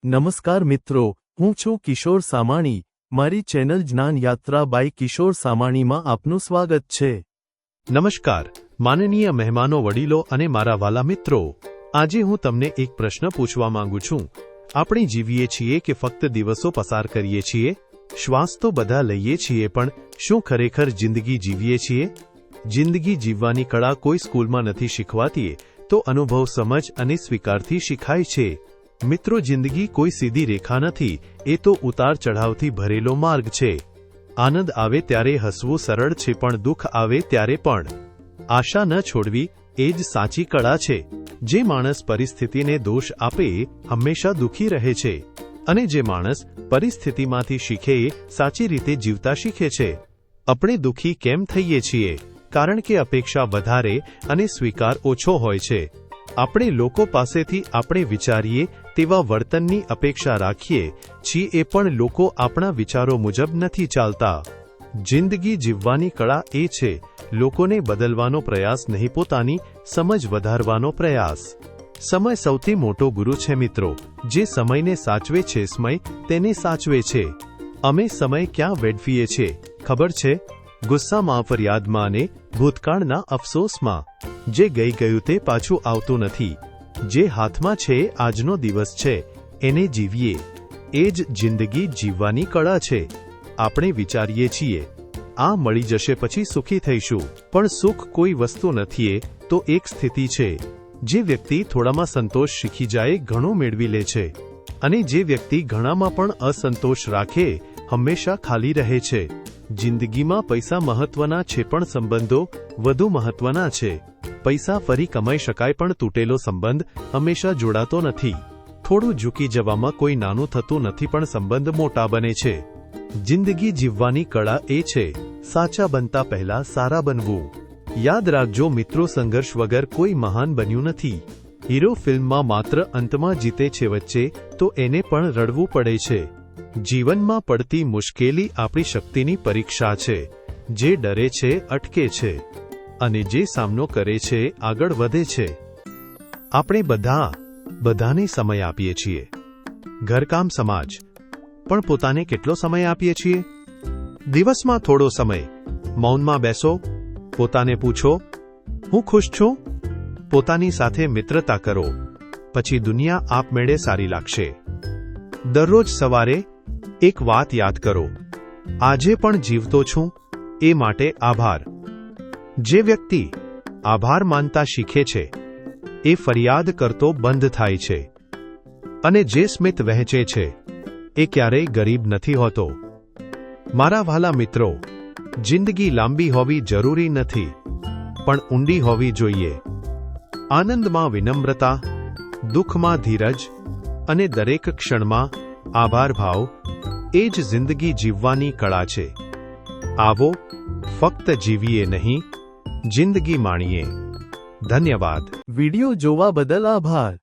નમસ્કાર મિત્રો, હું છું કિશોર સામાણી. મારી ચેનલ જ્ઞાન યાત્રા બાય કિશોર સામાણીમાં આપનું સ્વાગત છે. નમસ્કાર માનનીય મહેમાનો, વડીલો અને મારા વાલા મિત્રો. આજે હું તમને એક પ્રશ્ન પૂછવા માંગુ છું. આપણે જીવીએ છીએ કે ફક્ત દિવસો પસાર કરીએ છીએ? શ્વાસ તો બધા લઈએ છીએ, પણ શું ખરેખર જિંદગી જીવીએ છીએ? જિંદગી જીવવાની કળા કોઈ સ્કૂલમાં નથી શીખવાતી, તો અનુભવ, સમજ અને સ્વીકારથી શીખાય છે. મિત્રો, જિંદગી કોઈ સીધી રેખા નથી, એ તો ઉતાર ચઢાવથી ભરેલો માર્ગ છે. આનંદ આવે ત્યારે હસવું સરળ છે, પણ દુઃખ આવે ત્યારે પણ આશા ન છોડવી એ જ સાચી કળા છે. જે માણસ પરિસ્થિતિને દોષ આપે હંમેશા દુઃખી રહે છે, અને જે માણસ પરિસ્થિતિમાંથી શીખે સાચી રીતે જીવતા શીખે છે. આપણે દુઃખી કેમ થઈએ છીએ? કારણ કે અપેક્ષા વધારે અને સ્વીકાર ઓછો હોય છે. આપણે લોકો પાસેથી આપણે વિચારીએ તેવા વર્તનની અપેક્ષા રાખીએ છીએ, પણ લોકો આપણા વિચારો મુજબ નથી ચાલતા. જિંદગી જીવવાની કળા એ છે લોકોને બદલવાનો પ્રયાસ નહીં, પોતાની સમજ વધારવાનો પ્રયાસ. સમય સૌથી મોટો ગુરુ છે મિત્રો. જે સમયને સાચવે છે, સમય તેને સાચવે છે. અમે સમય ક્યાં વેડફીએ છીએ ખબર છે? ગુસ્સામાં, ફરિયાદમાં અને ભૂતકાળના અફસોસમાં. જે ગઈ ગયું તે પાછું આવતું નથી. જે હાથમાં છે આજનો દિવસ છે, એને જીવીએ. એ જ જિંદગી જીવવાની કળા છે. આપણે વિચારીએ છીએ આ મળી જશે પછી સુખી થઈશું, પણ સુખ કોઈ વસ્તુ નથી, તો એક સ્થિતિ છે. જે વ્યક્તિ થોડામાં સંતોષ શીખી જાય ઘણું મેળવી લે છે, અને જે વ્યક્તિ ઘણામાં પણ અસંતોષ રાખે હંમેશા ખાલી રહે છે. જિંદગીમાં પૈસા મહત્વના છે, પણ સંબંધો વધુ મહત્વના છે. પૈસા ફરી કમાઈ શકાય, પણ તૂટેલો સંબંધ હંમેશા જોડાતો નથી. થોડું ઝૂકી જવામાં કોઈ નાનું થતું નથી, પણ સંબંધ મોટા બને છે. જિંદગી જીવવાની કળા એ છે સાચા બનતા પહેલા સારા બનવું. યાદ રાખજો મિત્રો, સંઘર્ષ વગર કોઈ મહાન બન્યું નથી. હીરો ફિલ્મમાં માત્ર અંતમાં જીતે છે, વચ્ચે તો એને પણ રડવું પડે છે. જીવનમાં પડતી મુશ્કેલી આપણી શક્તિની પરીક્ષા છે. જે ડરે છે અટકે છે, અને જે સામનો કરે છે આગળ વધે છે. આપણે બધાને સમય આપીએ છીએ, ઘરકામ, સમાજ, પણ પોતાને કેટલો સમય આપીએ છીએ? દિવસમાં થોડો સમય મૌનમાં બેસો, પોતાને પૂછો, હું ખુશ છું? પોતાની સાથે મિત્રતા કરો, પછી દુનિયા આપમેળે સારી લાગશે. દરરોજ સવારે એક વાત યાદ કરો, આજે પણ જીવતો છું, એ માટે આભાર. જે વ્યક્તિ આભાર માનતા શીખે છે એ ફરિયાદ કરતો બંધ થાય છે, અને જે સ્મિત વહેંચે છે એ ક્યારેય ગરીબ નથી હોતો. મારા વહાલા મિત્રો, જિંદગી લાંબી હોવી જરૂરી નથી, પણ ઊંડી હોવી જોઈએ. આનંદમાં વિનમ્રતા, દુઃખમાં ધીરજ, અને દરેક ક્ષણમાં આભાર ભાવ, એ જ જિંદગી જીવવાની કળા છે. આવો, ફક્ત જીવીએ નહીં, જિંદગી માણીએ. ધન્યવાદ. વિડિયો જોવા બદલ આભાર.